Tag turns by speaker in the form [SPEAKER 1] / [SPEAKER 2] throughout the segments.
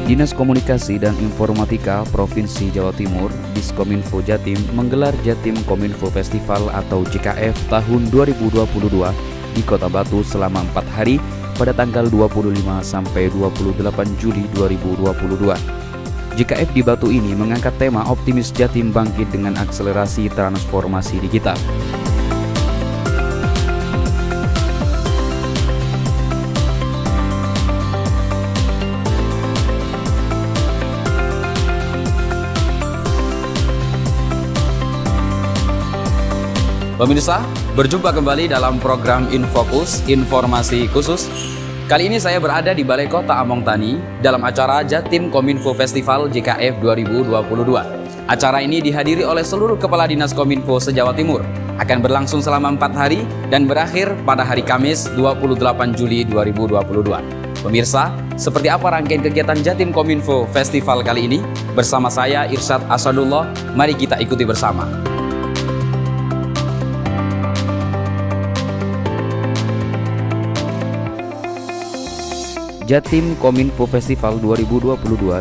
[SPEAKER 1] Dinas Komunikasi dan Informatika Provinsi Jawa Timur, Diskominfo Jatim, menggelar Jatim Kominfo Festival atau JKF tahun 2022 di Kota Batu selama 4 hari pada tanggal 25 sampai 28 Juli 2022. JKF di Batu ini mengangkat tema Optimis Jatim Bangkit dengan Akselerasi Transformasi Digital. Pemirsa, berjumpa kembali dalam program Infokus, Informasi Khusus. Kali ini saya berada di Balai Kota Among Tani dalam acara Jatim Kominfo Festival JKF 2022. Acara ini dihadiri oleh seluruh Kepala Dinas Kominfo se-Jawa Timur. Akan berlangsung selama 4 hari dan berakhir pada hari Kamis 28 Juli 2022. Pemirsa, seperti apa rangkaian kegiatan Jatim Kominfo Festival kali ini? Bersama saya Irsyad Asadullah, mari kita ikuti bersama. Jatim Kominfo Festival 2022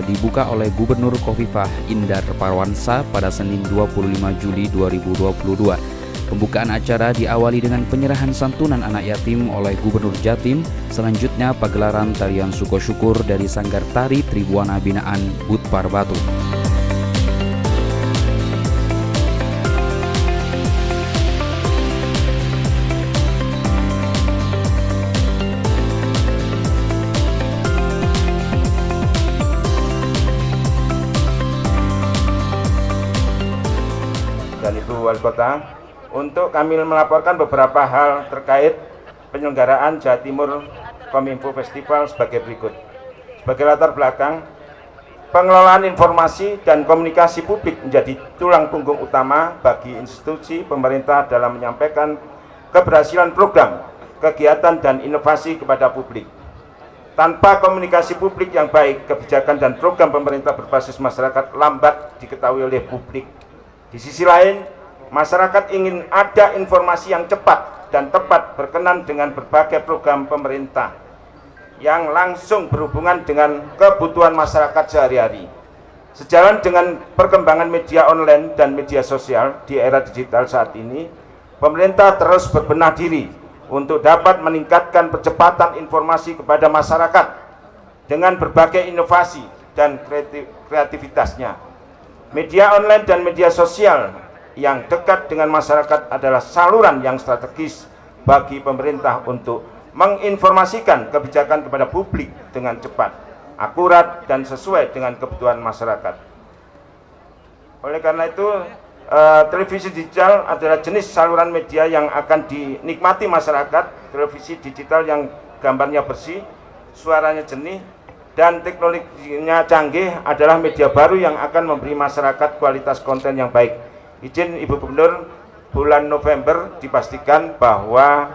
[SPEAKER 1] dibuka oleh Gubernur Khofifah Indar Parawansa pada Senin 25 Juli 2022. Pembukaan acara diawali dengan penyerahan santunan anak yatim oleh Gubernur Jatim. Selanjutnya pagelaran tarian syukur dari Sanggar Tari Tribuana Binaan Budpar Batu.
[SPEAKER 2] Dan Ibu Wali Kota, untuk kami melaporkan beberapa hal terkait penyelenggaraan Jawa Timur Kominfo Festival sebagai berikut. Sebagai latar belakang, pengelolaan informasi dan komunikasi publik menjadi tulang punggung utama bagi institusi pemerintah dalam menyampaikan keberhasilan program, kegiatan, dan inovasi kepada publik. Tanpa komunikasi publik yang baik, kebijakan dan program pemerintah berbasis masyarakat lambat diketahui oleh publik. Di sisi lain, masyarakat ingin ada informasi yang cepat dan tepat berkenan dengan berbagai program pemerintah yang langsung berhubungan dengan kebutuhan masyarakat sehari-hari. Sejalan dengan perkembangan media online dan media sosial di era digital saat ini, pemerintah terus berbenah diri untuk dapat meningkatkan percepatan informasi kepada masyarakat dengan berbagai inovasi dan kreativitasnya. Media online dan media sosial yang dekat dengan masyarakat adalah saluran yang strategis bagi pemerintah untuk menginformasikan kebijakan kepada publik dengan cepat, akurat, dan sesuai dengan kebutuhan masyarakat. Oleh karena itu, televisi digital adalah jenis saluran media yang akan dinikmati masyarakat. Televisi digital yang gambarnya bersih, suaranya jernih, dan teknologinya canggih adalah media baru yang akan memberi masyarakat kualitas konten yang baik. Izin Ibu Gubernur, bulan November dipastikan bahwa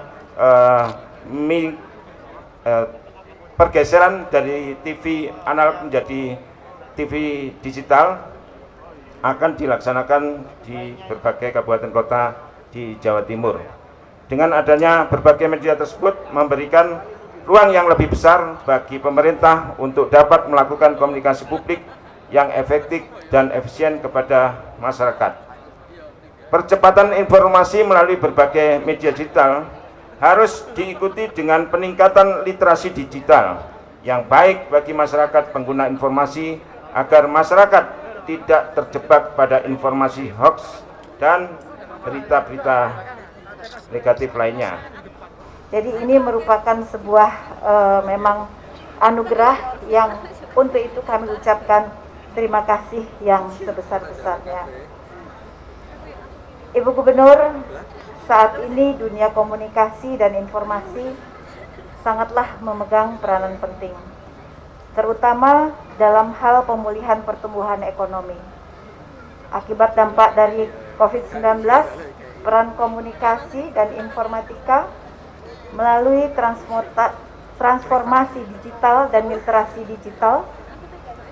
[SPEAKER 2] pergeseran dari TV analog menjadi TV digital akan dilaksanakan di berbagai kabupaten kota di Jawa Timur. Dengan adanya berbagai media tersebut memberikan ruang yang lebih besar bagi pemerintah untuk dapat melakukan komunikasi publik yang efektif dan efisien kepada masyarakat. Percepatan informasi melalui berbagai media digital harus diikuti dengan peningkatan literasi digital yang baik bagi masyarakat pengguna informasi agar masyarakat tidak terjebak pada informasi hoax dan berita-berita negatif lainnya.
[SPEAKER 3] Jadi ini merupakan sebuah memang anugerah yang untuk itu kami ucapkan terima kasih yang sebesar-besarnya. Ibu Gubernur, saat ini dunia komunikasi dan informasi sangatlah memegang peranan penting, terutama dalam hal pemulihan pertumbuhan ekonomi. Akibat dampak dari COVID-19, peran komunikasi dan informatika melalui transformasi digital dan literasi digital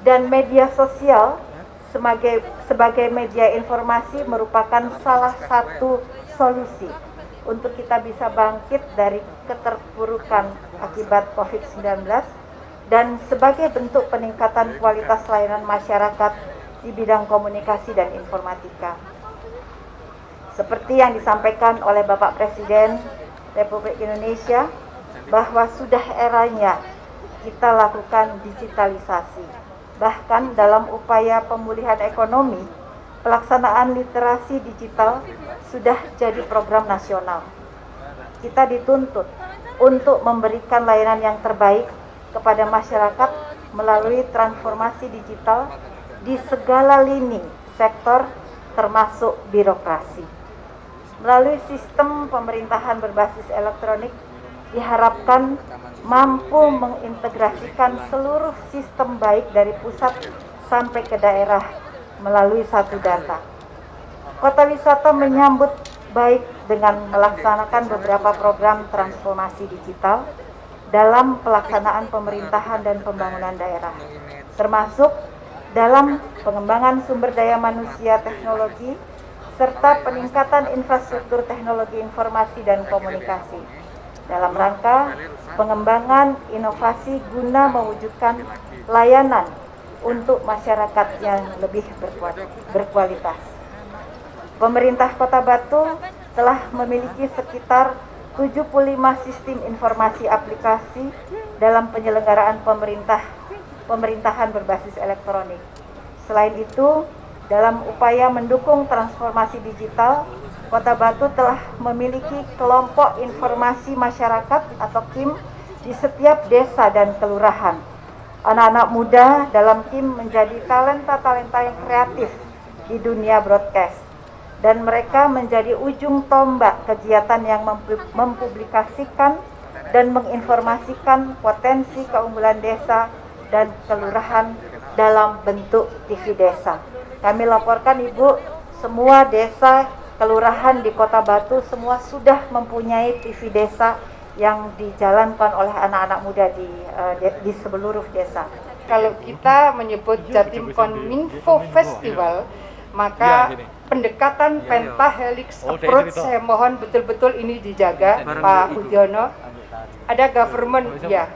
[SPEAKER 3] dan media sosial sebagai media informasi merupakan salah satu solusi untuk kita bisa bangkit dari keterpurukan akibat COVID-19 dan sebagai bentuk peningkatan kualitas layanan masyarakat di bidang komunikasi dan informatika. Seperti yang disampaikan oleh Bapak Presiden Republik Indonesia, bahwa sudah eranya kita lakukan digitalisasi. Bahkan dalam upaya pemulihan ekonomi, pelaksanaan literasi digital sudah jadi program nasional. Kita dituntut untuk memberikan layanan yang terbaik kepada masyarakat melalui transformasi digital di segala lini sektor termasuk birokrasi. Melalui sistem pemerintahan berbasis elektronik diharapkan mampu mengintegrasikan seluruh sistem baik dari pusat sampai ke daerah melalui satu data. Kota wisata menyambut baik dengan melaksanakan beberapa program transformasi digital dalam pelaksanaan pemerintahan dan pembangunan daerah, termasuk dalam pengembangan sumber daya manusia teknologi, serta peningkatan infrastruktur teknologi informasi dan komunikasi, dalam rangka pengembangan inovasi guna mewujudkan layanan untuk masyarakat yang lebih berkualitas. Pemerintah Kota Batu telah memiliki sekitar 75 sistem informasi aplikasi dalam penyelenggaraan pemerintahan berbasis elektronik. Selain itu, dalam upaya mendukung transformasi digital, Kota Batu telah memiliki kelompok informasi masyarakat atau KIM di setiap desa dan kelurahan. Anak-anak muda dalam KIM menjadi talenta-talenta yang kreatif di dunia broadcast, dan mereka menjadi ujung tombak kegiatan yang mempublikasikan dan menginformasikan potensi keunggulan desa dan kelurahan dalam bentuk TV desa. Kami laporkan Ibu, semua desa kelurahan di Kota Batu semua sudah mempunyai TV desa yang dijalankan oleh anak-anak muda di seluruh desa.
[SPEAKER 4] Kalau kita menyebut Jatim Kominfo Festival, maka pendekatan pentahelix approach saya mohon betul-betul ini dijaga, Pak Udiono. Ada government, ya,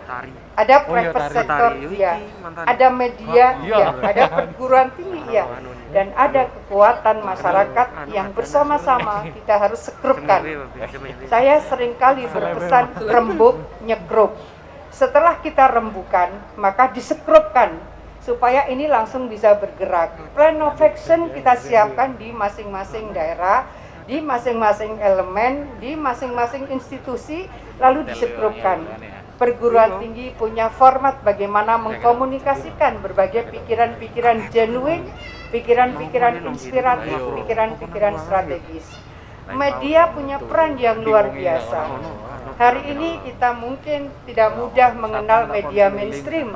[SPEAKER 4] ada private sector, ya, ada media, ya, ada perguruan tinggi, ya, dan ada kekuatan masyarakat yang bersama-sama kita harus sekrupkan. Saya seringkali berpesan rembuk nyekrup. Setelah kita rembukan, maka disekrupkan supaya ini langsung bisa bergerak. Plan of action kita siapkan di masing-masing daerah, di masing-masing elemen, di masing-masing institusi, lalu disekrupkan. Perguruan tinggi punya format bagaimana mengkomunikasikan berbagai pikiran-pikiran genuine, pikiran-pikiran inspiratif, pikiran-pikiran strategis. Media punya peran yang luar biasa. Hari ini kita mungkin tidak mudah mengenal media mainstream.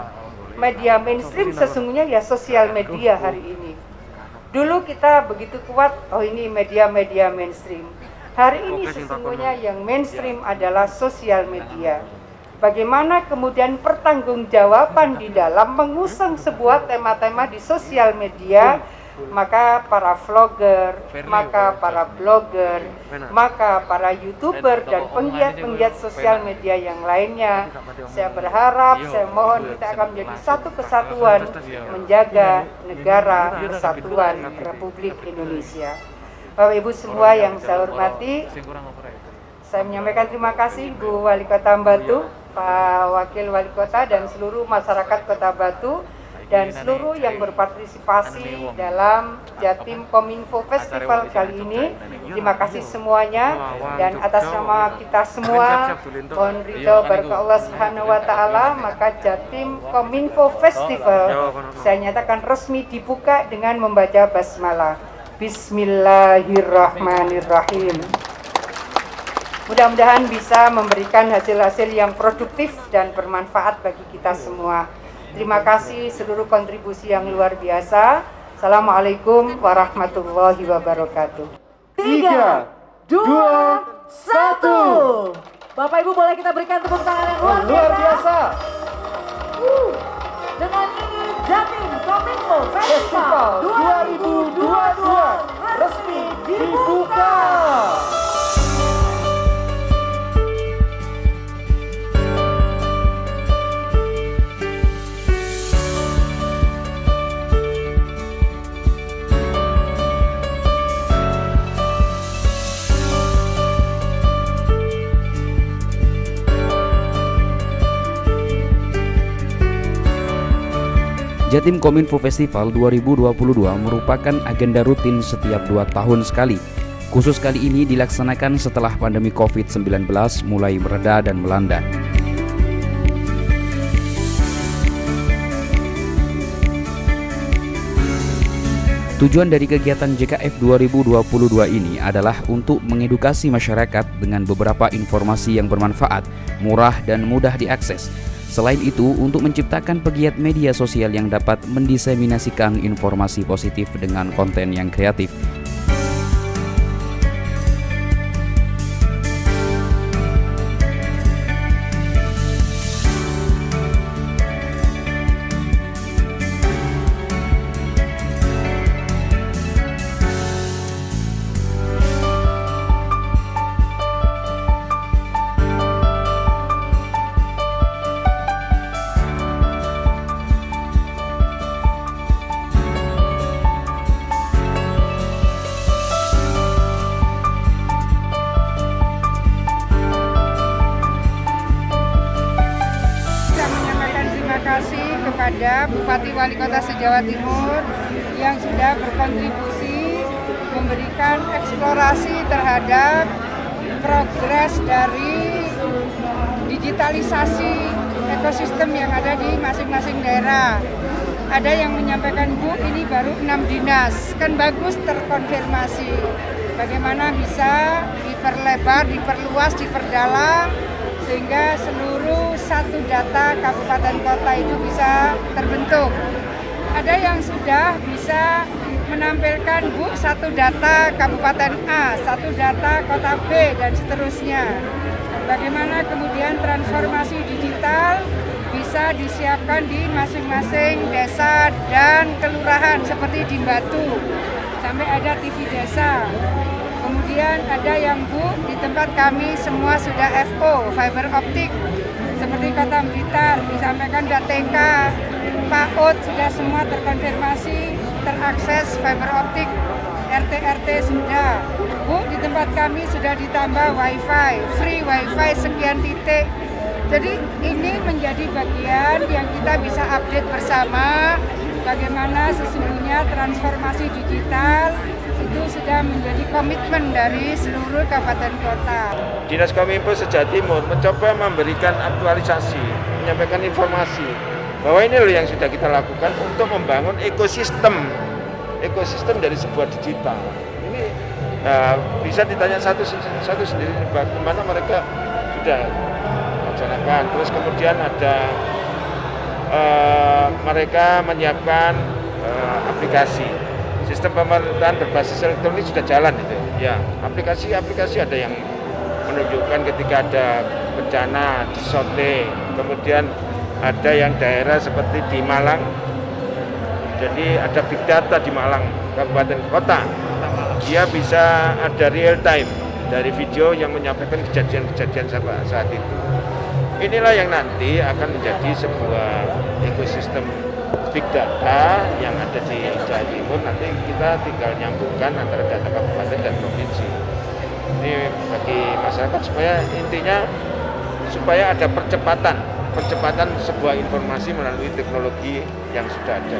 [SPEAKER 4] Media mainstream sesungguhnya ya sosial media hari ini. Dulu kita begitu kuat, oh ini media-media mainstream. Hari ini sesungguhnya yang mainstream adalah sosial media. Bagaimana kemudian pertanggungjawaban di dalam mengusung sebuah tema-tema di sosial media, maka para vlogger, maka para blogger, maka para YouTuber dan penggiat-penggiat sosial media yang lainnya. Saya berharap, saya mohon kita akan menjadi satu kesatuan menjaga negara kesatuan Republik Indonesia. Bapak Ibu semua yang saya hormati, saya menyampaikan terima kasih Bu Wali Kota Batu, Pak Wakil Wali Kota dan seluruh masyarakat Kota Batu dan seluruh yang berpartisipasi dalam Jatim Kominfo Festival kali ini. Terima kasih semuanya, dan atas nama kita semua mohon ridho berkat Allah Subhanahu wa taala, maka Jatim Kominfo Festival saya nyatakan resmi dibuka dengan membaca basmalah. Bismillahirrahmanirrahim. Mudah-mudahan bisa memberikan hasil-hasil yang produktif dan bermanfaat bagi kita semua. Terima kasih seluruh kontribusi yang luar biasa. Assalamualaikum warahmatullahi wabarakatuh.
[SPEAKER 5] 3, 2, 1. Bapak Ibu boleh kita berikan tepuk tangan yang luar biasa. Dengan ini Jatim Kominfo Festival 2022 resmi dibuka.
[SPEAKER 1] Jatim Kominfo Festival 2022 merupakan agenda rutin setiap 2 tahun sekali. Khusus kali ini dilaksanakan setelah pandemi COVID-19 mulai mereda dan melanda. Tujuan dari kegiatan JKF 2022 ini adalah untuk mengedukasi masyarakat dengan beberapa informasi yang bermanfaat, murah dan mudah diakses. Selain itu, untuk menciptakan pegiat media sosial yang dapat mendiseminasikan informasi positif dengan konten yang kreatif.
[SPEAKER 4] Kasih kepada Bupati Wali Kota se-Jawa Timur yang sudah berkontribusi memberikan eksplorasi terhadap progres dari digitalisasi ekosistem yang ada di masing-masing daerah. Ada yang menyampaikan, Bu, ini baru 6 dinas, kan bagus terkonfirmasi. Bagaimana bisa diperlebar, diperluas, diperdalam, sehingga seluruh satu data kabupaten kota itu bisa terbentuk. Ada yang sudah bisa menampilkan, Bu, satu data kabupaten A, satu data kota B, dan seterusnya. Bagaimana kemudian transformasi digital bisa disiapkan di masing-masing desa dan kelurahan seperti di Batu, sampai ada TV desa. Kemudian ada yang, Bu, di tempat kami semua sudah FO, fiber optik, seperti Kota Blitar, disampaikan DATK, PAUD sudah semua terkonfirmasi, terakses fiber optik, RT-RT sudah. Bu, di tempat kami sudah ditambah WiFi, free WiFi sekian titik. Jadi ini menjadi bagian yang kita bisa update bersama, bagaimana sesungguhnya transformasi digital itu sudah menjadi komitmen dari seluruh kabupaten kota.
[SPEAKER 2] Dinas Kominfo se-Jawa Timur mencoba memberikan aktualisasi, menyampaikan informasi bahwa ini loh yang sudah kita lakukan untuk membangun ekosistem dari sebuah digital. Ini bisa ditanya satu sendiri bagaimana mereka sudah laksanakan. Terus kemudian ada mereka menyiapkan aplikasi. Sistem pemerintahan berbasis elektronik sudah jalan itu. Ya, aplikasi ada yang menunjukkan ketika ada bencana di Sote, kemudian ada yang daerah seperti di Malang. Jadi ada big data di Malang, kabupaten kota. Dia bisa ada real time dari video yang menyampaikan kejadian-kejadian saat itu. Inilah yang nanti akan menjadi sebuah ekosistem big data yang ada di Jawa Timur. Nanti kita tinggal nyambungkan antara data kabupaten dan provinsi. Ini bagi masyarakat supaya intinya supaya ada percepatan sebuah informasi melalui teknologi yang sudah ada.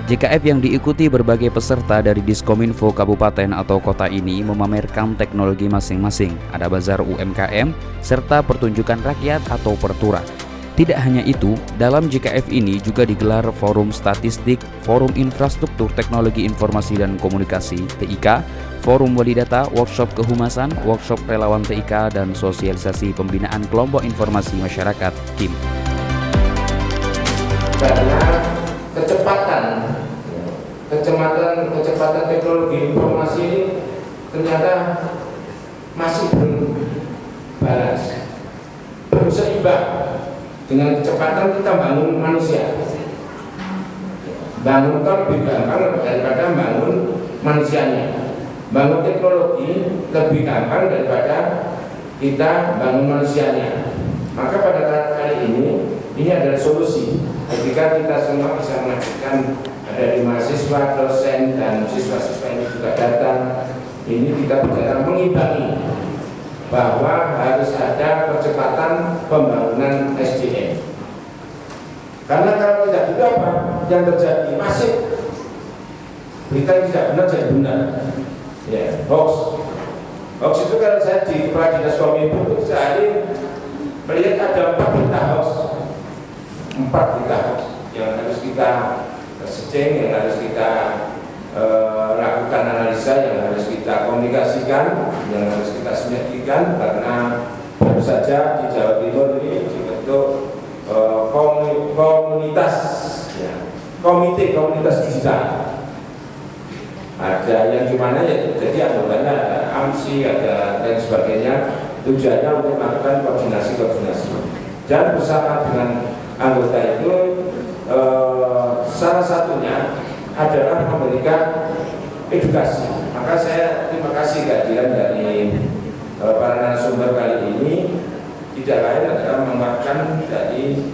[SPEAKER 1] JKF yang diikuti berbagai peserta dari Diskominfo kabupaten atau kota ini memamerkan teknologi masing-masing. Ada bazar UMKM serta pertunjukan rakyat atau pertura. Tidak hanya itu, dalam JKF ini juga digelar forum statistik, forum infrastruktur teknologi informasi dan komunikasi (TIK), forum wali data, workshop kehumasan, workshop relawan TIK, dan sosialisasi pembinaan kelompok informasi masyarakat KIM.
[SPEAKER 6] Karena kecepatan kecepatan teknologi informasi ini ternyata masih belum balance, belum seimbang dengan kecepatan kita bangun manusia. Bangun tol lebih gampang daripada bangun manusianya. Bangun teknologi lebih gampang daripada kita bangun manusianya. Maka pada kali ini adalah solusi. Ketika kita semua bisa menghadirkan dari mahasiswa, dosen, dan siswa-siswa ini juga datang, ini kita bicara mengimbangi bahwa harus ada percepatan pembangunan SDM. Karena kalau tidak itu apa yang terjadi? Masih berita yang tidak benar jadi benar. Ya, hoax. Hoax itu kalau saya di Kepala Dinas Kominfo itu sehari melihat ada 4 berita hoax. 4 berita hoax yang harus kita searching, yang harus kita lakukan analisa, yang harus kita komunikasikan, yang harus kita sinergikan, karena baru saja di Jawa Timur ini dibentuk komunitas, ya, komite komunitas digital. Ada yang gimana ya, jadi anggotanya ada AMSI, ada dan sebagainya. Tujuannya untuk melakukan koordinasi. Dan bersama dengan anggota itu salah satunya adalah memberikan edukasi. Maka saya terima kasih kehadiran dari para narasumber kali ini. Tidak lain adalah menguatkan dari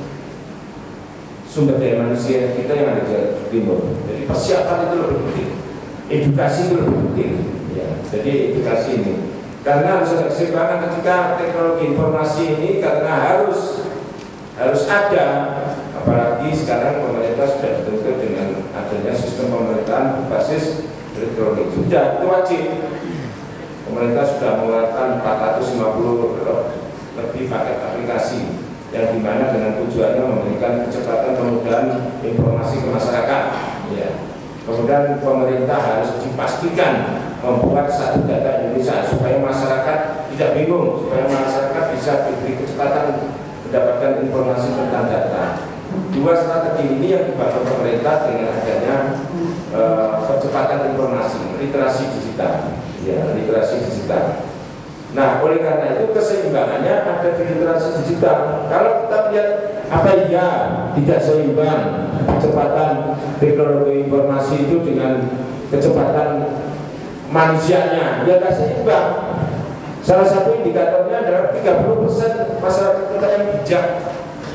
[SPEAKER 6] sumber daya manusia kita yang ada di Timur. Jadi persiapan itu lebih penting, edukasi itu lebih penting. Ya, jadi edukasi ini karena harus ada keseimbangan ketika teknologi informasi ini, karena harus ada. Apalagi sekarang pemerintah sudah dibentuk dengan adanya sistem pemerintahan berbasis elektronik. Sudah, itu wajib. Pemerintah sudah mengeluarkan 450 lebih paket aplikasi yang dimana dengan tujuannya memberikan kecepatan kemudahan informasi ke masyarakat. Ya. Kemudian pemerintah harus dipastikan membuat satu data Indonesia supaya masyarakat tidak bingung, supaya masyarakat bisa diberi kecepatan mendapatkan informasi tentang data. 2 strategi ini yang dibangun pemerintah dengan adanya percepatan informasi, literasi digital. Ya, literasi digital. Nah, oleh karena itu keseimbangannya ada di literasi digital. Kalau kita lihat apa iya tidak seimbang kecepatan teknologi informasi itu dengan kecepatan manusianya, ya tidak seimbang. Salah satu indikatornya adalah 30% masyarakat kita yang bijak,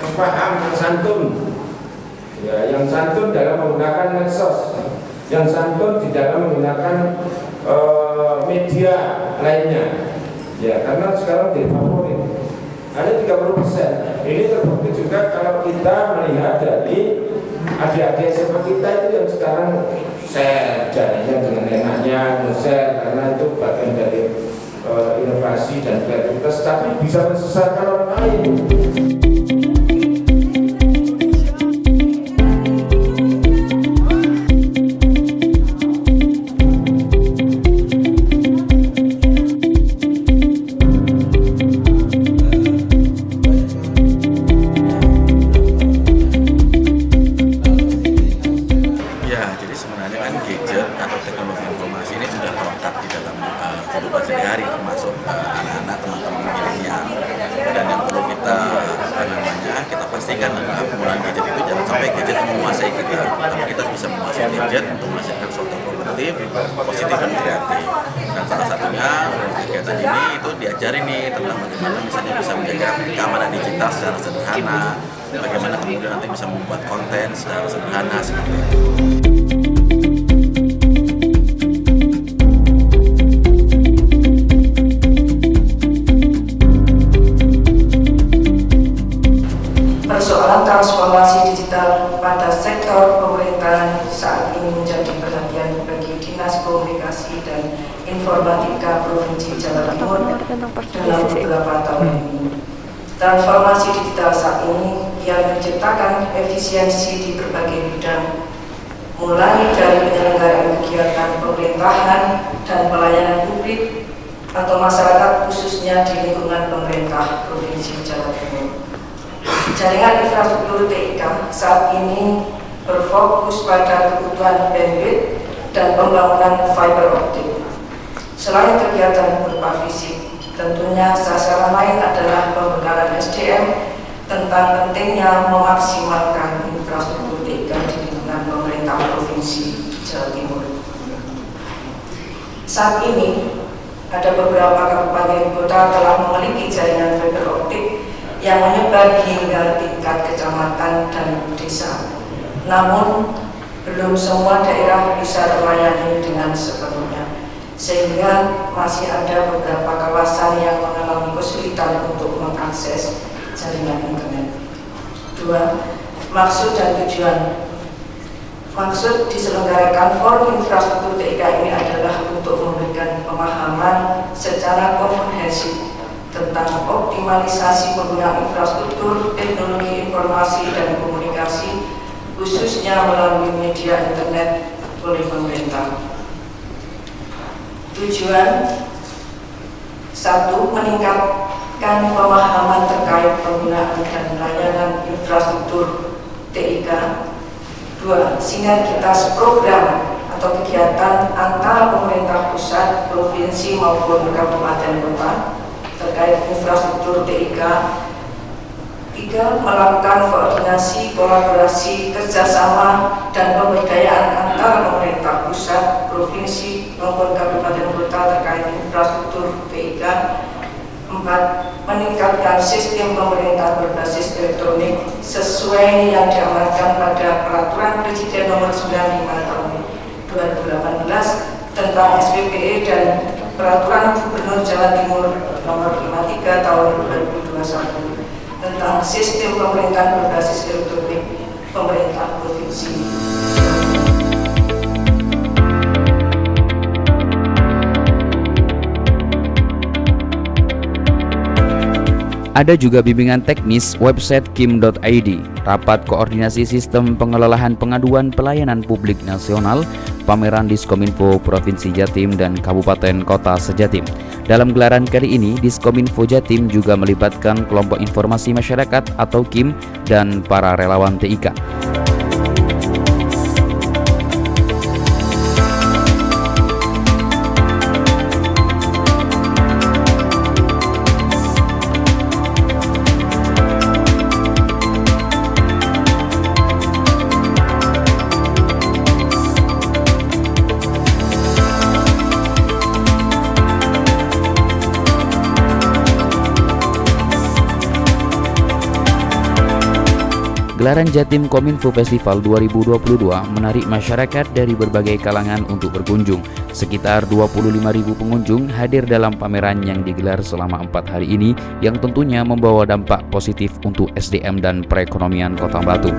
[SPEAKER 6] yang paham, yang santun. Ya, yang santun dalam menggunakan medsos, yang santun di dalam menggunakan media lainnya. Ya, karena sekarang jadi favorit. Hanya 30%. Ini terbukti juga kalau kita melihat dari adik-adik SMA kita itu yang sekarang share jadinya dengan enaknya, share karena itu bagian dari inovasi dan kreativitas, tapi bisa mensesatkan orang lain.
[SPEAKER 7] Positif dan kreatif. Dan salah satunya kegiatan ini itu diajari nih tentang bagaimana misalnya bisa menjaga keamanan digital secara sederhana, bagaimana kemudian nanti bisa membuat konten secara sederhana seperti itu.
[SPEAKER 8] Persoalan transformasi digital pada sektor pemerintahan saat ini menjadi perhatian bagi Dinas Komunikasi dan Informatika Provinsi Jawa Timur dalam beberapa tahun ini. Transformasi digital saat ini yang menciptakan efisiensi di berbagai bidang, mulai dari penyelenggaraan kegiatan pemerintahan dan pelayanan publik atau masyarakat khususnya di lingkungan pemerintah Provinsi Jawa Timur. Jaringan infrastruktur TIK saat ini berfokus pada kebutuhan bandwidth dan pembangunan fiber optik. Selain kegiatan berupa fisik, tentunya sasaran lain adalah pembekalan SDM tentang pentingnya memaksimalkan infrastruktur TIK di lingkungan pemerintah Provinsi Jawa Timur. Saat ini, ada beberapa kabupaten kota telah memiliki jaringan fiber optik yang menyebar hingga tingkat kecamatan dan desa. Namun, belum semua daerah bisa terlayani dengan sepenuhnya, sehingga masih ada beberapa kawasan yang mengalami kesulitan untuk mengakses jaringan internet. 2. Maksud dan tujuan. Maksud diselenggarakan forum infrastruktur TIK ini adalah untuk memberikan pemahaman secara komprehensif tentang optimalisasi penggunaan infrastruktur, teknologi informasi dan komunikasi, khususnya melalui media internet oleh pemerintah. Tujuan 1. Meningkatkan pemahaman terkait penggunaan dan layanan infrastruktur TIK. 2. Sinergitas program atau kegiatan antara pemerintah pusat, provinsi maupun kabupaten kota terkait infrastruktur TIK. 3. Melakukan koordinasi, kolaborasi, kerjasama, dan pemberdayaan antara pemerintah pusat, provinsi, maupun kabupaten kota terkait infrastruktur TIK. 4. Meningkatkan sistem pemerintah berbasis elektronik sesuai yang diamanatkan pada Peraturan Presiden Nomor 95 Tahun 2018 tentang SPPE dan Peraturan Gubernur Jawa Timur Nomor 53 Tahun 2021 tentang sistem pemerintahan berbasis elektronik pemerintah provinsi.
[SPEAKER 1] Ada juga bimbingan teknis website kim.id, rapat koordinasi sistem pengelolaan pengaduan pelayanan publik nasional, pameran Diskominfo Provinsi Jatim dan Kabupaten Kota Sejatim. Dalam gelaran kali ini, Diskominfo Jatim juga melibatkan kelompok informasi masyarakat atau KIM dan para relawan TIK. Gelaran Jatim Kominfo Festival 2022 menarik masyarakat dari berbagai kalangan untuk berkunjung. Sekitar 25.000 pengunjung hadir dalam pameran yang digelar selama 4 hari ini yang tentunya membawa dampak positif untuk SDM dan perekonomian Kota Batu.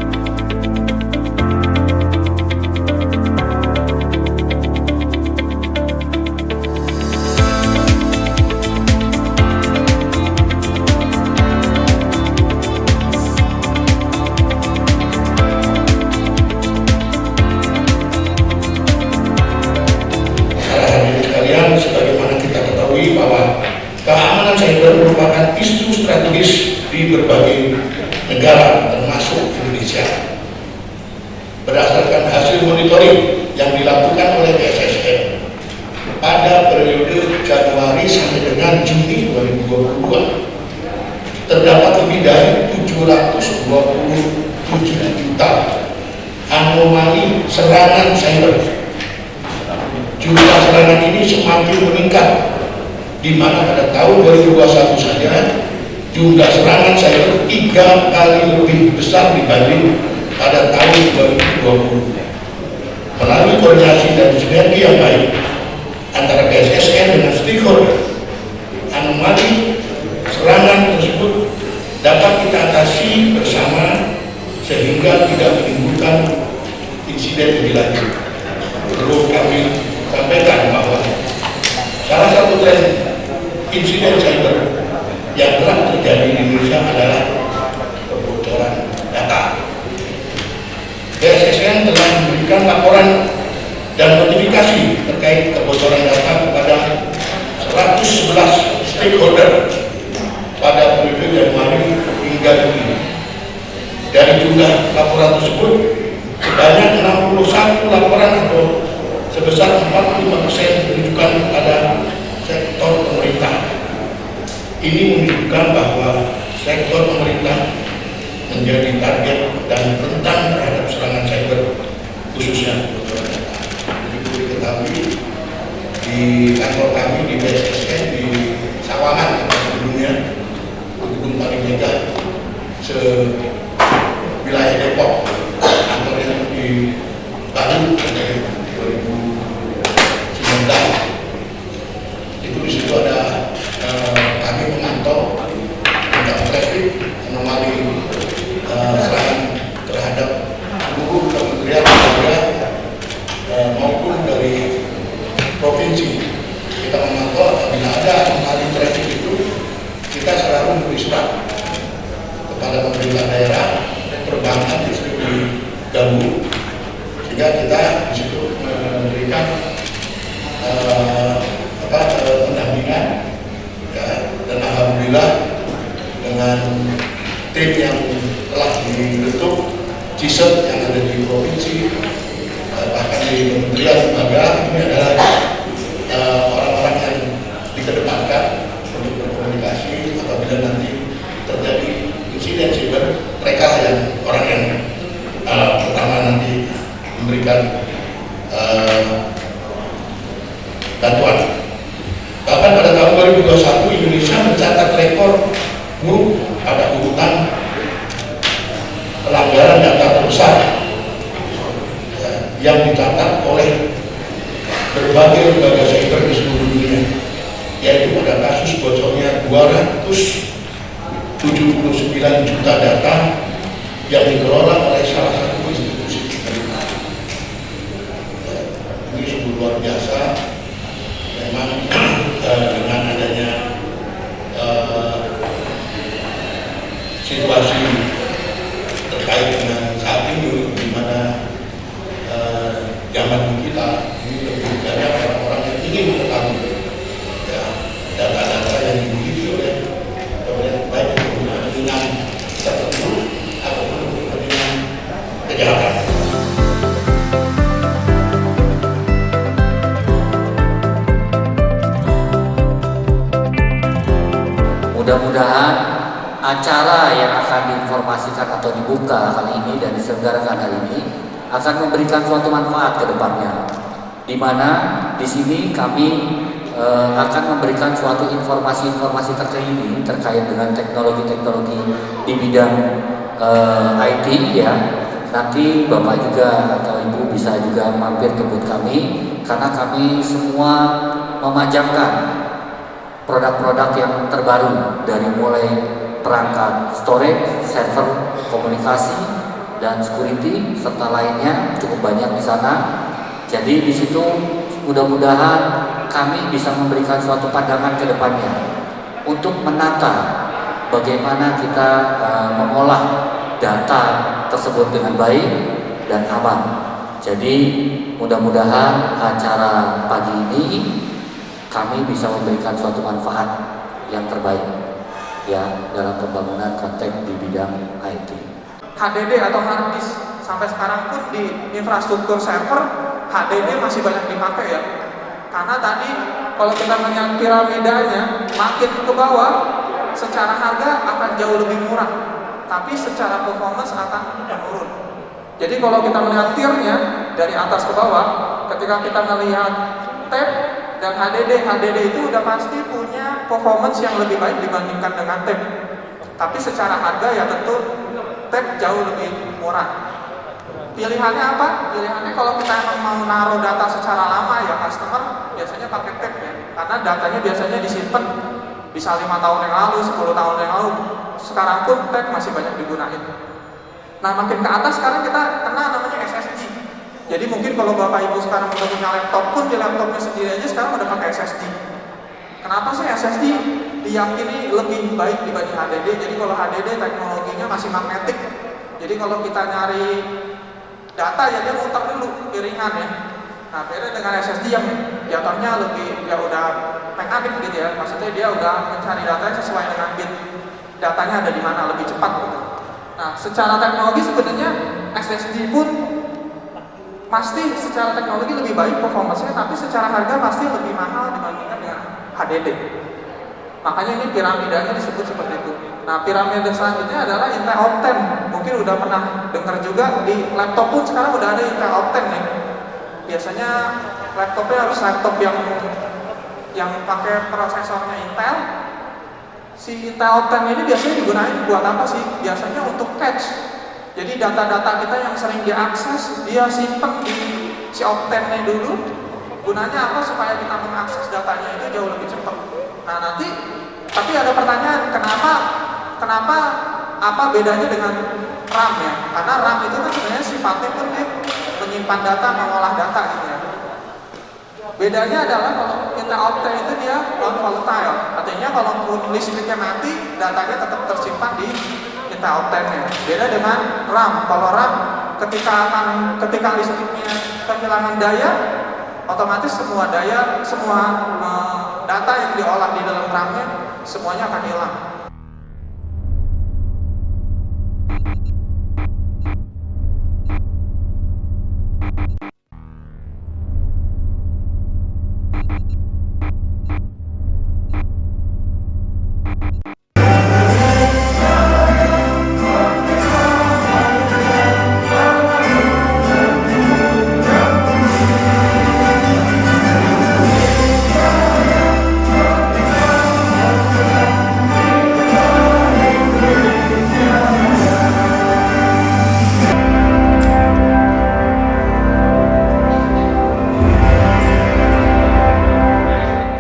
[SPEAKER 9] Sebagaimana kita ketahui bahwa keamanan cyber merupakan isu strategis di berbagai negara termasuk Indonesia. Berdasarkan hasil monitoring yang dilakukan oleh BSSN pada periode Januari sampai dengan Juni 2022 terdapat lebih dari 727 juta anomali serangan cyber. Jumlah serangan ini semakin meningkat, di mana pada tahun 2021 saja jumlah serangan cyber 3 kali lebih besar dibanding pada tahun 2020. Melalui koordinasi dan sinergi yang baik antara BSSN dengan stakeholder, anomali serangan tersebut dapat kita atasi bersama sehingga tidak menimbulkan insiden lebih lanjut. Perlu kami sampaikan bahwa salah satu tren insiden cyber yang telah terjadi di Indonesia adalah kebocoran data. BSSN telah memberikan laporan dan notifikasi terkait kebocoran data kepada 111 stakeholder pada periode Januari hingga Juni. Dari jumlah laporan tersebut, sebanyak 61 laporan atau sebesar 45% ditujukan kepada sektor pemerintah. Ini menunjukkan bahwa sektor pemerintah menjadi target dan rentan terhadap serangan cyber, khususnya kebocoran data. Begitu diketahui di kantor kami di BSSN di Sawangan, gedungnya gedung paling megah se-wilayah Depok, kantornya di Bandung dari 2019. Itu di situ ada kami memantau tindak traffic anomali serangan terhadap seluruh kementerian lembaga maupun dari provinsi. Kita memantau apabila ada anomali traffic itu, kita selalu memberi surat kepada pemerintah daerah, perbankan di situ diganggu, sehingga kita di situ memberikan pendampingan, ya, dan alhamdulillah dengan tim yang telah dibentuk, CISET yang ada di provinsi, bahkan di kementerian lembaga, ini adalah orang-orang yang dikedepankan untuk berkomunikasi apabila nanti terjadi insiden cyber, mereka yang orang yang pertama nanti memberikan bantuan. Bahkan pada tahun 2021 Indonesia mencatat rekor buruk pada urutan pelanggaran data terbesar yang dicatat oleh berbagai lembaga cyber di seluruh dunia, yaitu pada kasus bocornya 279 juta data yang dikelola oleh salah satu institusi pemerintah. Ini sungguh luar biasa. Memang dengan adanya situasi terkait dengan saat ini, di mana zaman kita ini lebih banyak orang-orang yang ingin mengetahui ya, data-data yang dimiliki oleh baik untuk kepentingan tertentu ataupun untuk kepentingan kejahatan.
[SPEAKER 10] Mudah-mudahan acara yang akan diinformasikan atau dibuka kali ini dan diselenggarakan hari ini akan memberikan suatu manfaat ke depannya, di mana di sini kami akan memberikan suatu informasi-informasi terkini terkait dengan teknologi-teknologi di bidang IT ya. Nanti Bapak juga atau Ibu bisa juga mampir ke booth kami, karena kami semua memajangkan produk-produk yang terbaru dari mulai perangkat storage, server, komunikasi, dan security serta lainnya cukup banyak di sana. Jadi di situ mudah-mudahan kami bisa memberikan suatu pandangan ke depannya untuk menata bagaimana kita mengolah data tersebut dengan baik dan aman. Jadi mudah-mudahan acara pagi ini kami bisa memberikan suatu manfaat yang terbaik ya dalam pembangunan konten di bidang IT.
[SPEAKER 11] HDD atau hard disk sampai sekarang pun di infrastruktur server HDD masih banyak dipakai ya. Karena tadi kalau kita melihat piramidanya makin ke bawah secara harga akan jauh lebih murah, tapi secara performance akan menurun. Jadi kalau kita melihat tiernya dari atas ke bawah, ketika kita melihat tab dan HDD itu udah pasti punya performance yang lebih baik dibandingkan dengan tab. Tapi secara harga ya tentu tab jauh lebih murah. Pilihannya apa? Pilihannya kalau kita emang mau naruh data secara lama ya customer biasanya pakai tab ya. Karena datanya biasanya disimpan bisa 5 tahun yang lalu, 10 tahun yang lalu. Sekarang pun tab masih banyak digunakan. Nah makin ke atas sekarang kita kena namanya SSD. Jadi mungkin kalau Bapak Ibu sekarang udah punya laptop pun di laptopnya sendiri aja sekarang udah pakai SSD. Kenapa sih SSD diyakini lebih baik dibanding HDD? Jadi kalau HDD teknologinya masih magnetik. Jadi kalau kita nyari data ya dia muter dulu piringan ya. Nah beda dengan SSD yang jatuhnya lebih ya udah mekanik gitu ya. Maksudnya dia udah mencari datanya sesuai dengan bit. Datanya ada di mana lebih cepat gitu. Nah secara teknologi sebenarnya SSD pun pasti secara teknologi lebih baik performanya, tapi secara harga pasti lebih mahal dibandingkan dengan HDD. Makanya ini piramidanya disebut seperti itu. Nah, piramida selanjutnya adalah Intel Optane. Mungkin udah pernah dengar juga, di laptop pun sekarang udah ada Intel Optane nih. Biasanya laptopnya harus laptop yang pakai prosesornya Intel. Si Intel Optane ini biasanya digunakan buat apa sih? Biasanya untuk cache. Jadi data-data kita yang sering diakses, dia simpen di si Optane-nya dulu. Gunanya apa? Supaya kita mengakses datanya itu jauh lebih cepat. Nah nanti, tapi ada pertanyaan, kenapa apa bedanya dengan RAM ya? Karena RAM itu kan sebenarnya sifatnya pun dia menyimpan data, mengolah data gitu ya. Bedanya adalah kalau Intel Optane itu dia non volatile, artinya kalau listriknya mati, datanya tetap tersimpan di Intel Optane-nya. Beda dengan RAM. Kalau RAM ketika listriknya kehilangan daya, otomatis semua data yang diolah di dalam RAM-nya semuanya akan hilang.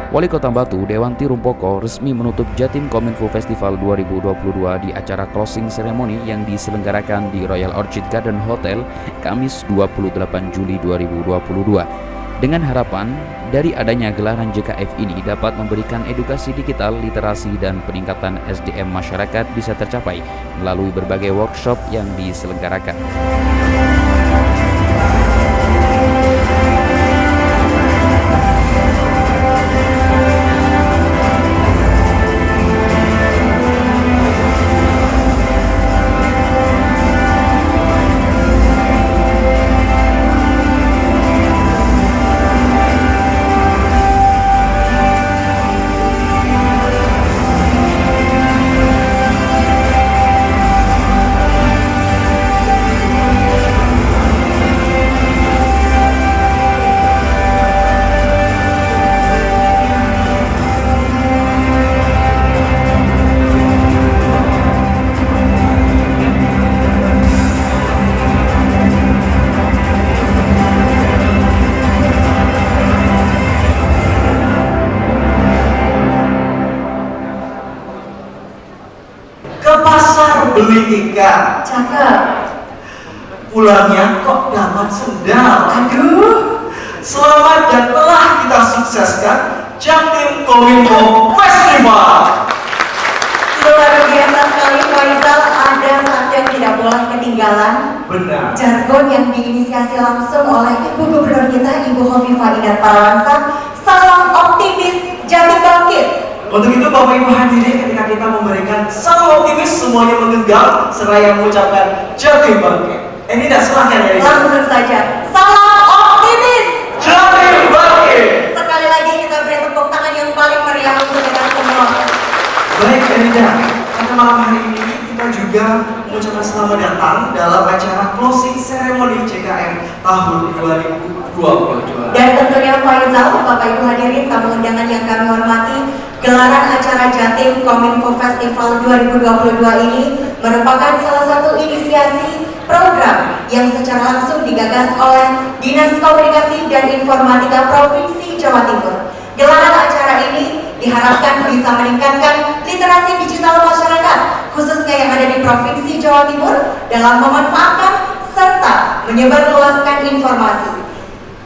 [SPEAKER 1] Wali Kota Batu, Dewanti Rumpoko, resmi menutup Jatim Kominfo Festival 2022 di acara closing ceremony yang diselenggarakan di Royal Orchid Garden Hotel, Kamis 28 Juli 2022. Dengan harapan, dari adanya gelaran JKF ini dapat memberikan edukasi digital, literasi, dan peningkatan SDM masyarakat bisa tercapai melalui berbagai workshop yang diselenggarakan.
[SPEAKER 5] Beli ikan,
[SPEAKER 3] Cakep.
[SPEAKER 5] pulangnya kok dapat sendal.
[SPEAKER 3] Aduh.
[SPEAKER 5] Selamat dan telah kita sukseskan Jatim Kominfo Festival.
[SPEAKER 3] Luar biasa sekali Faisal, ada satu yang tidak boleh ketinggalan.
[SPEAKER 5] Benar.
[SPEAKER 3] Jargon yang diinisiasi langsung oleh Ibu Gubernur kita, Ibu Hovifah Indar Parawansa. Salam optimis, Jatim bangkit.
[SPEAKER 5] Untuk itu Bapak Ibu hadirin, ketika kita memberikan salam optimis, semuanya menggenggam seraya mengucapkan Jatim bangkit. Ini tidak silahkan ya.
[SPEAKER 3] Langsung saja, salam optimis,
[SPEAKER 5] Jatim bangkit.
[SPEAKER 3] Sekali lagi kita beri tepuk tangan yang paling meriah untuk kita semua.
[SPEAKER 5] Baik Erida, pada malam hari ini kita juga mengucapkan selamat datang dalam acara closing ceremony JKM tahun 2022.
[SPEAKER 3] Dan tentunya Faisal, Bapak Ibu hadirin, tamu undangan yang kami hormati, gelaran acara Jatim Kominfo Festival 2022 ini merupakan salah satu inisiasi program yang secara langsung digagas oleh Dinas Komunikasi dan Informatika Provinsi Jawa Timur. Gelaran acara ini diharapkan bisa meningkatkan literasi digital masyarakat, khususnya yang ada di Provinsi Jawa Timur, dalam memanfaatkan serta menyebarluaskan informasi.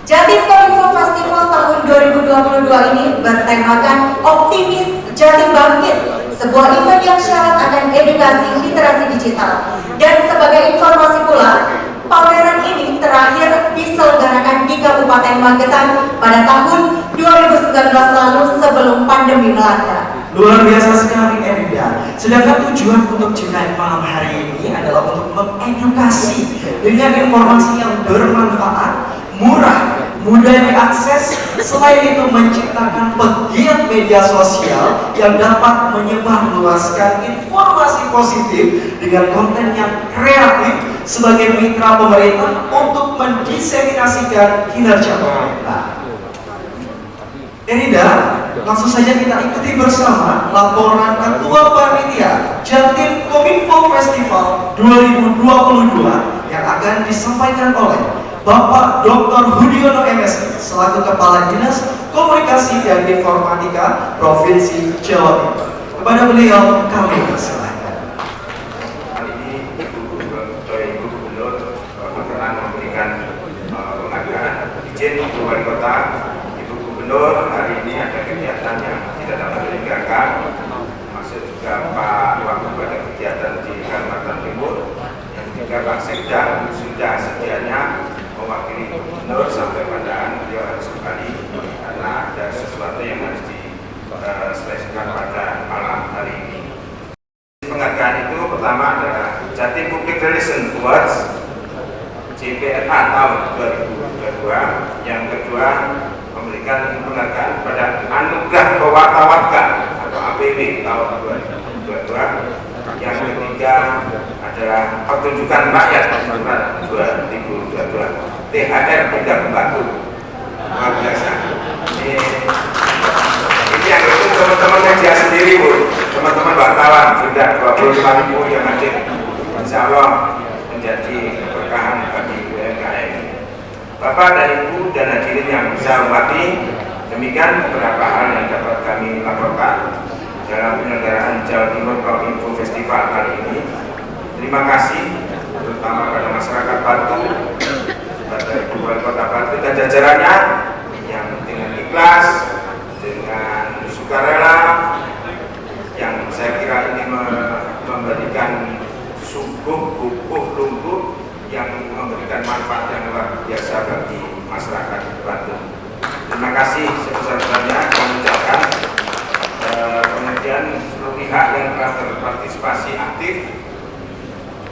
[SPEAKER 3] Jatim Kominfo Festival tahun 2022 ini bertemakan Optimis Jatim Bangkit, sebuah event yang syarat akan edukasi literasi digital. Dan sebagai informasi pula, pameran ini terakhir diselenggarakan di Kabupaten Magetan pada tahun 2019 lalu sebelum pandemi melanda.
[SPEAKER 5] Luar biasa sekali Erida. Sedangkan tujuan untuk JKM malam hari ini adalah untuk mengedukasi dengan informasi yang bermanfaat murah, mudah diakses, selain itu menciptakan pegiat media sosial yang dapat menyebarluaskan informasi positif dengan konten yang kreatif sebagai mitra pemerintah untuk mendiseminasikan kinerja pemerintah. Erinda, langsung saja kita ikuti bersama laporan Ketua Panitia Jatim Kominfo Festival 2022 yang akan disampaikan oleh Bapak Dr. Hudiono MSI selaku Kepala Dinas Komunikasi dan Informatika Provinsi Jawa Timur. Kepada beliau kami persilahkan.
[SPEAKER 2] Kali ini Ibu Gubernur berkenan memberikan penghargaan izin Ibu Wali Kota. Ibu Gubernur hari ini ada kegiatan yang tidak dapat ditinggalkan, maksud juga Pak Wagub ada kegiatan di Kalimantan Timur. Yang ketiga Pak Sekda sudah sedianya mewakili Gubernur sampai pada beliau harus kembali karena ada sesuatu yang harus diselesaikan pada malam hari ini. Penghargaan itu pertama adalah Jatim Public Relations Awards JPRA tahun 2022. Yang kedua memberikan penghargaan pada Anugerah Pewarta atau APW tahun 2022. Yang ketiga adalah pertunjukan rakyat 2022 THR Benda Pembantu. Luar biasa. Ini yang itu teman-teman media sendiri Bu, teman-teman wartawan sudah 25.000 yang hadir. Insya Allah menjadi berkahan bagi UMKM. Bapak dan Ibu dan hadirin yang saya hormati, demikian beberapa hal yang dapat kami laporkan dalam penyelenggaraan Jawa Timur Kominfo Festival kali ini. Terima kasih terutama pada masyarakat Batu, pada Ibu Wali Kota Batu dan jajarannya yang dengan ikhlas, dengan sukarela, yang saya kira ini memberikan sungguh bubuh lumbuh yang memberikan manfaat yang luar biasa bagi masyarakat Batu. Terima kasih sebesar-besarnya kami ucapkan. Kemudian seluruh pihak yang telah berpartisipasi aktif,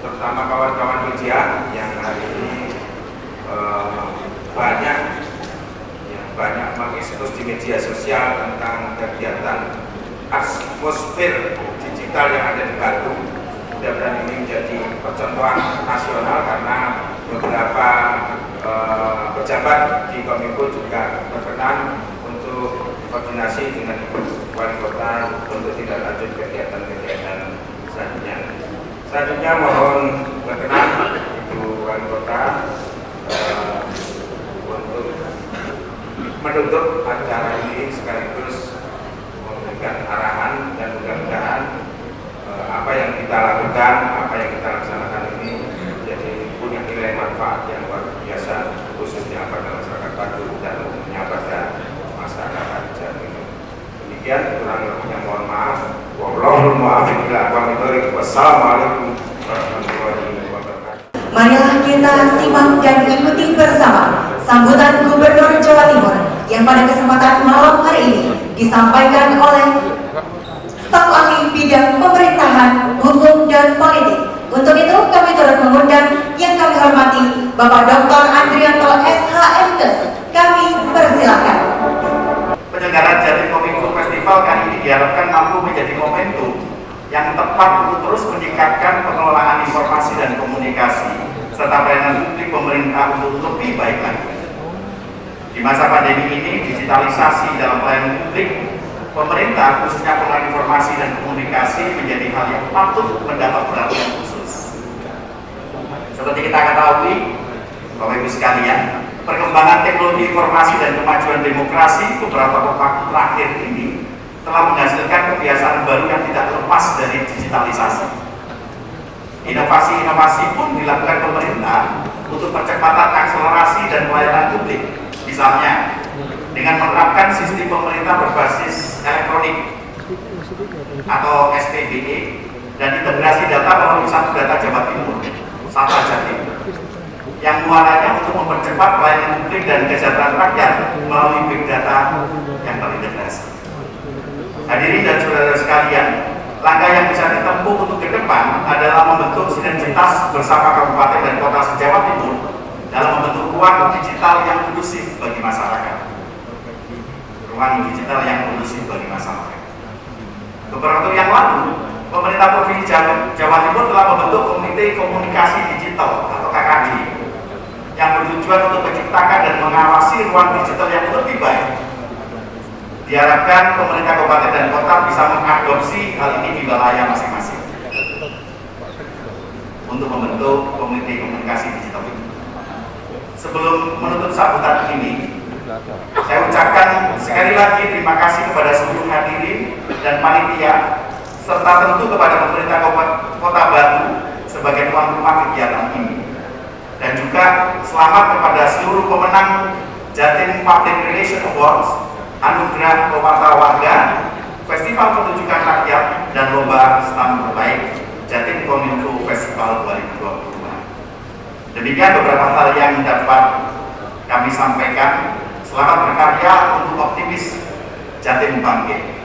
[SPEAKER 2] terutama kawan-kawan media yang hari ini banyak mengekspos di media sosial tentang kegiatan atmosfer digital yang ada di Batu. Mudah-mudahan ini menjadi percontohan nasional karena beberapa pejabat di Kominfo juga berkenan untuk koordinasi dengan Ibu Wali Kota untuk tidak lanjut kegiatan-kegiatan selanjutnya. Selanjutnya mohon berkenan Ibu Wali Kota untuk menutup acara ini sekaligus memberikan arahan dan mudah-mudahan apa yang kita lakukan, apa yang kita laksanakan ini jadi punya nilai manfaat yang luar biasa khususnya pada masyarakat Batu dan umumnya pada masyarakat Jawa Timur. Demikian, kurang lebihnya mohon maaf. Wallahul muwaffiq ila aqwamit thoriq. Wassalamualaikum warahmatullahi wabarakatuh.
[SPEAKER 12] Marilah kita simak dan ikuti bersama sambutan Gubernur Jawa Timur yang pada kesempatan malam hari ini disampaikan oleh staf ahli bidang pemerintahan, hukum, dan politik. Untuk itu kami turut mengundang yang kami hormati Bapak Dr. Andrianto SHMKes. Kami persilakan.
[SPEAKER 13] Penyelenggaraan Jatim Kominfo Festival kali ini diharapkan mampu menjadi momentum yang tepat untuk terus meningkatkan pengelolaan informasi dan komunikasi serta pelayanan publik pemerintah untuk lebih baik lagi. Di masa pandemi ini, digitalisasi dalam pelayanan publik pemerintah khususnya pengelolaan informasi dan komunikasi menjadi hal yang patut mendapat perhatian khusus. Seperti kita ketahui, Bapak Ibu sekalian, perkembangan teknologi informasi dan kemajuan demokrasi beberapa waktu terakhir ini telah menghasilkan kebiasaan baru yang tidak lepas dari digitalisasi. Inovasi-inovasi pun dilakukan pemerintah untuk percepatan akselerasi dan pelayanan publik. Misalnya, dengan menerapkan sistem pemerintah berbasis elektronik atau SPBE dan integrasi data melalui satu data Jawa Timur, Sata Jatim, yang muaranya untuk mempercepat pelayanan publik dan kesejahteraan rakyat melalui big data yang terintegrasi. Hadirin dan saudara sekalian, langkah yang bisa ditempuh untuk ke depan adalah membentuk sinergitas bersama kabupaten dan kota se-Jawa Timur dalam membentuk ruang digital yang kondusif bagi masyarakat. Ruang digital yang kondusif bagi masyarakat. Beberapa waktu yang lalu, pemerintah Provinsi Jawa Timur telah membentuk Komite Komunikasi Digital atau KKD yang bertujuan untuk menciptakan dan mengawasi ruang digital yang lebih baik. Diharapkan pemerintah kabupaten dan kota bisa mengadopsi hal ini di wilayah masing-masing untuk membentuk Komite Komunikasi Digital ini. Sebelum menutup sambutan ini, saya ucapkan sekali lagi terima kasih kepada seluruh hadirin dan panitia serta tentu kepada pemerintah Kota Batu sebagai tuan rumah kegiatan ini, dan juga selamat kepada seluruh pemenang Jatim Public Relation Awards, Anugerah Pewarta Warga, Festival Pertunjukan Rakyat, dan Lomba Stand Terbaik Jatim Kominfo Festival 2022. Demikian beberapa hal yang dapat kami sampaikan. Selamat berkarya untuk optimis Jatim bangkit.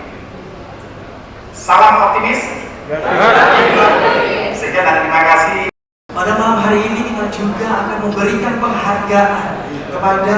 [SPEAKER 13] Salam optimis. Sekian dan terima kasih.
[SPEAKER 5] Pada malam hari ini kita juga akan memberikan penghargaan kepada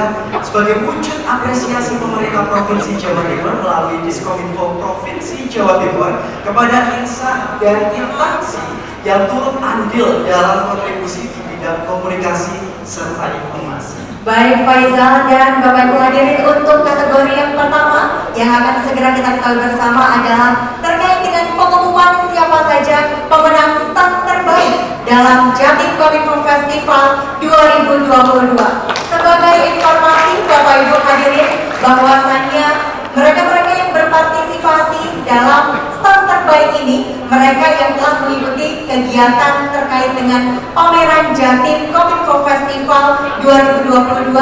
[SPEAKER 5] sebagai wujud apresiasi pemerintah Provinsi Jawa Timur melalui Diskominfo Provinsi Jawa Timur kepada insan dan instansi yang turut andil dalam kontribusi di bidang komunikasi serta informasi.
[SPEAKER 12] Baik Faizal dan Bapak Ibu hadirin, untuk kategori yang pertama yang akan segera kita ketahui bersama adalah terkait dengan pengumuman siapa saja pemenang stand terbaik dalam Jatim Kominfo Festival 2022. Sebagai informasi Bapak Ibu hadirin, bahwasannya mereka-mereka yang berpartisipasi dalam stand terbaik ini, mereka yang telah mengikuti kegiatan terkait dengan pameran Jatim Kominfo Festival 2022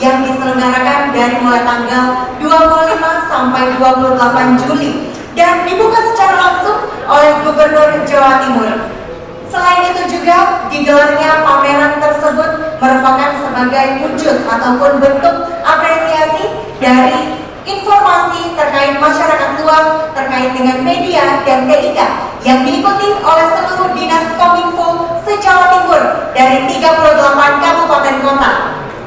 [SPEAKER 12] yang diselenggarakan dari mulai tanggal 25 sampai 28 Juli dan dibuka secara langsung oleh Gubernur Jawa Timur. Selain itu juga digelarnya pameran tersebut merupakan sebagai wujud ataupun bentuk apresiasi dari informasi terkait masyarakat luas terkait dengan media dan TIK yang diikuti oleh seluruh dinas Kominfo se-Jawa Timur dari 38 kabupaten kota.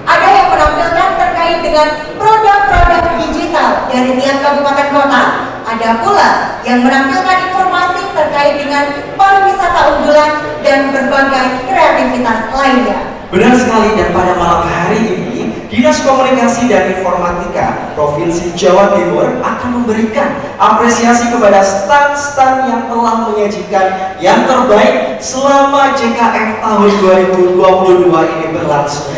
[SPEAKER 12] Ada yang menampilkan terkait dengan produk-produk digital dari tiap kabupaten kota. Ada pula yang menampilkan informasi terkait dengan pariwisata unggulan dan berbagai kreativitas lainnya.
[SPEAKER 5] Benar sekali, dan pada malam hari ini Dinas Komunikasi dan Informatika Provinsi Jawa Timur akan memberikan apresiasi kepada stand-stand yang telah menyajikan yang terbaik selama JKF tahun 2022 ini berlangsung.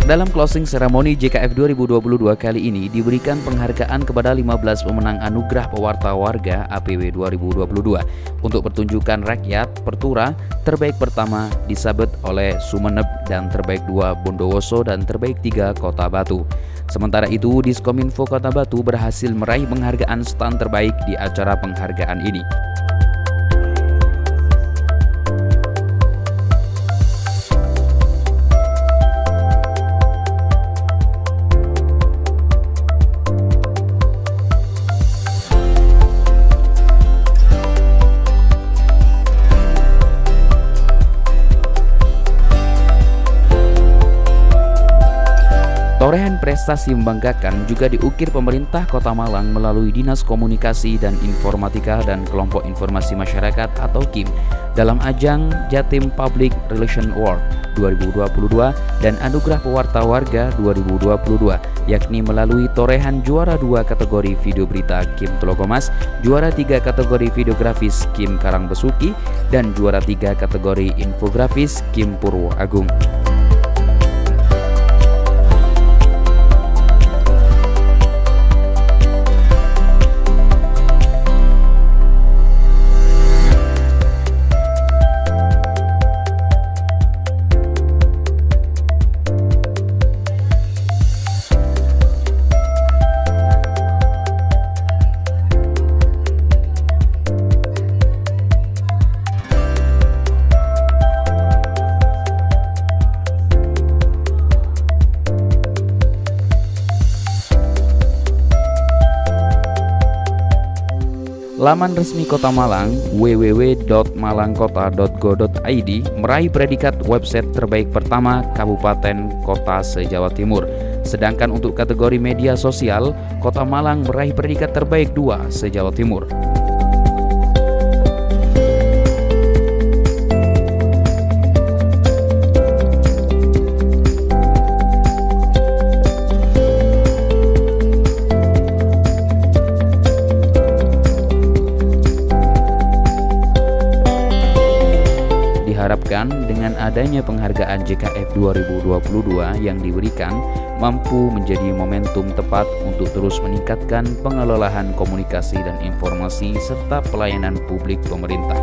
[SPEAKER 1] Dalam closing ceremony JKF 2022 kali ini diberikan penghargaan kepada 15 pemenang Anugerah Pewarta Warga APW 2022 untuk pertunjukan rakyat Pertura terbaik pertama disabet oleh Sumeneb dan terbaik 2 Bondowoso dan terbaik 3 Kota Batu. Sementara itu Diskominfo Kota Batu berhasil meraih penghargaan stand terbaik di acara penghargaan ini. Torehan prestasi membanggakan juga diukir pemerintah Kota Malang melalui Dinas Komunikasi dan Informatika dan Kelompok Informasi Masyarakat atau KIM dalam ajang Jatim Public Relation Award 2022 dan Anugerah Pewarta Warga 2022, yakni melalui torehan juara 2 kategori video berita KIM Telogomas, juara 3 kategori videografis KIM Karangbesuki, dan juara 3 kategori infografis KIM Purwo Agung. Laman resmi Kota Malang www.malangkota.go.id meraih predikat website terbaik pertama Kabupaten Kota se-Jawa Timur. Sedangkan untuk kategori media sosial, Kota Malang meraih predikat terbaik 2 se-Jawa Timur. Diharapkan dengan adanya penghargaan JKF 2022 yang diberikan mampu menjadi momentum tepat untuk terus meningkatkan pengelolaan komunikasi dan informasi serta pelayanan publik pemerintah.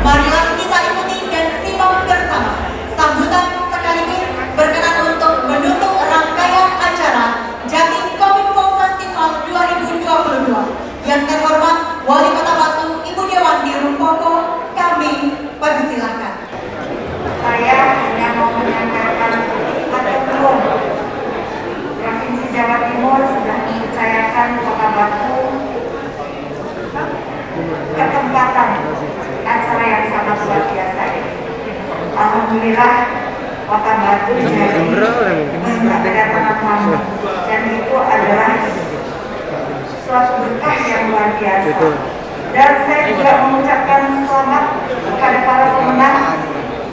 [SPEAKER 12] Marilah kita ikuti dan simak bersama sambutan sekaligus berkenan untuk menutup rangkaian acara Jatim Kominfo Festival 2022. Yang terhormat Wali Kota Batu Ibu Dewanti Rumpoko, kami persilahkan.
[SPEAKER 3] Saya hanya mau menyampaikan kepada Provinsi Jawa Timur sudah mempercayakan Kota Batu kesempatan acara yang sangat luar biasa ini. Alhamdulillah Kota Batu jadi banyak kedatangan tamu dan itu adalah suatu berkah yang luar biasa. Dan saya juga mengucapkan selamat kepada para pemenang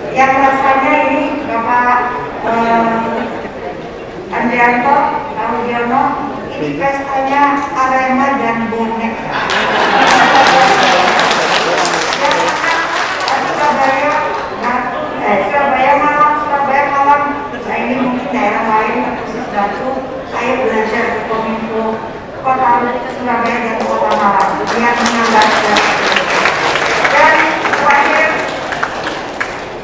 [SPEAKER 3] yang rasanya ini Bapak Andrianto, Pak Udiono, ini pestanya Arema dan bonek. Surabaya Malang, nah ini mungkin daerah lain khusus Batu, ayo belajar ke Kominfo Kota Surabaya dan Kota Malang yang menambahkan. Dan terakhir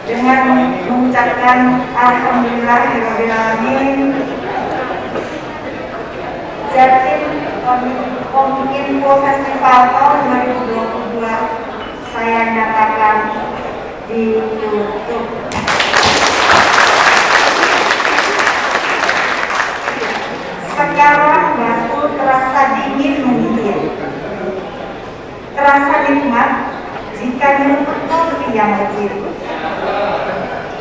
[SPEAKER 3] dengan mengucapkan Alhamdulillahirabbil alamin, Jatim Kominfo Festival tahun 2022 saya nyatakan ditutup. Sekarang Batu terasa dingin menggigit, terasa nikmat jika menutup kopi yang legit.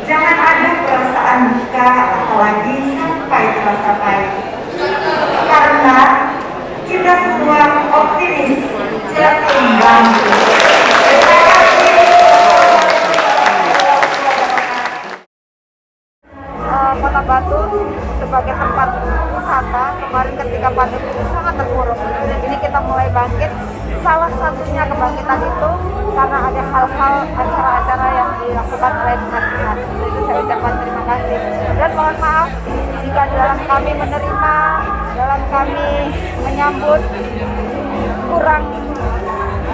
[SPEAKER 3] Jangan ada perasaan duka apalagi sampai terasa pahit, karena kita semua optimis Jatim bangkit. Terima kasih. Kota Batu sebagai tempat wisata kemarin ketika pandemi itu sangat terpuruk. Ini kita mulai bangkit. Salah satunya kebangkitan itu karena ada hal-hal acara-acara yang dilakukan oleh dinas-dinas. Itu saya ucapkan terima kasih dan mohon maaf jika dalam kami menerima, dalam kami menyambut kurang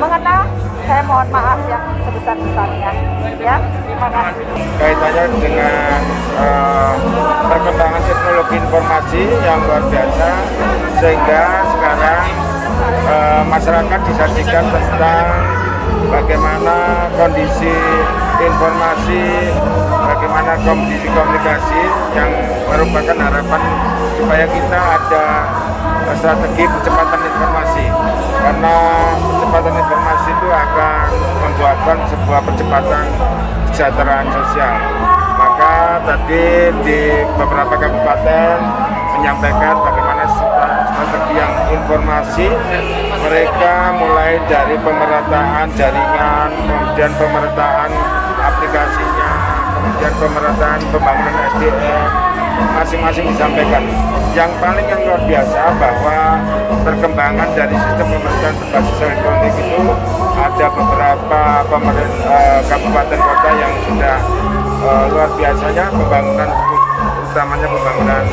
[SPEAKER 3] mengena. Saya mohon maaf yang sebesar-besarnya. Ya, terima kasih.
[SPEAKER 2] Kaitannya dengan perkembangan teknologi informasi yang luar biasa, sehingga sekarang masyarakat disajikan tentang bagaimana kondisi informasi, bagaimana kondisi komunikasi yang merupakan harapan supaya kita ada strategi percepatan informasi, karena percepatan informasi itu akan membuahkan sebuah percepatan kesejahteraan sosial. Maka tadi di beberapa kabupaten menyampaikan bagaimana strategi yang informasi, mereka mulai dari pemerataan jaringan, kemudian pemerataan aplikasinya, kemudian pemerataan pembangunan SDM, masing-masing disampaikan. Yang paling yang luar biasa bahwa perkembangan dari sistem pemerintahan berbasis elektronik itu ada beberapa kabupaten kota yang sudah luar biasanya pembangunan, utamanya pembangunan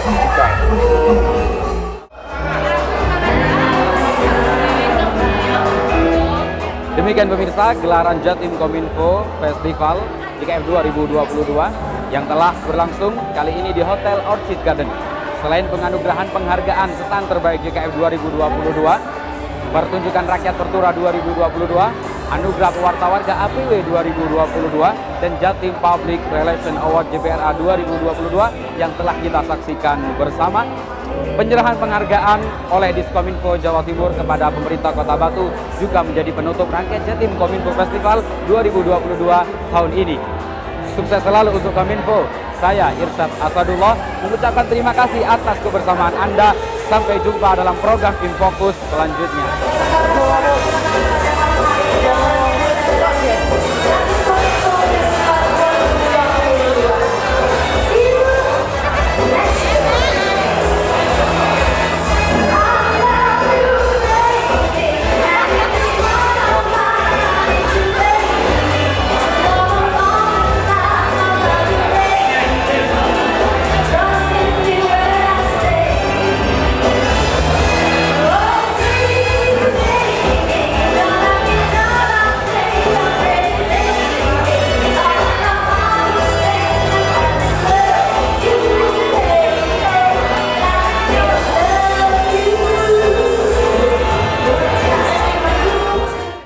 [SPEAKER 2] digital.
[SPEAKER 1] Demikian pemirsa, gelaran Jatim Kominfo Festival JKF 2022 yang telah berlangsung kali ini di Hotel Orchid Garden. Selain penganugerahan penghargaan stand terbaik JKF 2022, pertunjukan rakyat Pertura 2022, anugerah pewarta warga APW 2022, dan Jatim Public Relation Award JPRA 2022 yang telah kita saksikan bersama. Penyerahan penghargaan oleh Diskominfo Jawa Timur kepada pemerintah Kota Batu juga menjadi penutup rangkaian Jatim Kominfo Festival 2022 tahun ini. Sukses selalu untuk Kominfo. Saya Irsyad Asadullah mengucapkan terima kasih atas kebersamaan Anda. Sampai jumpa dalam program Infokus selanjutnya.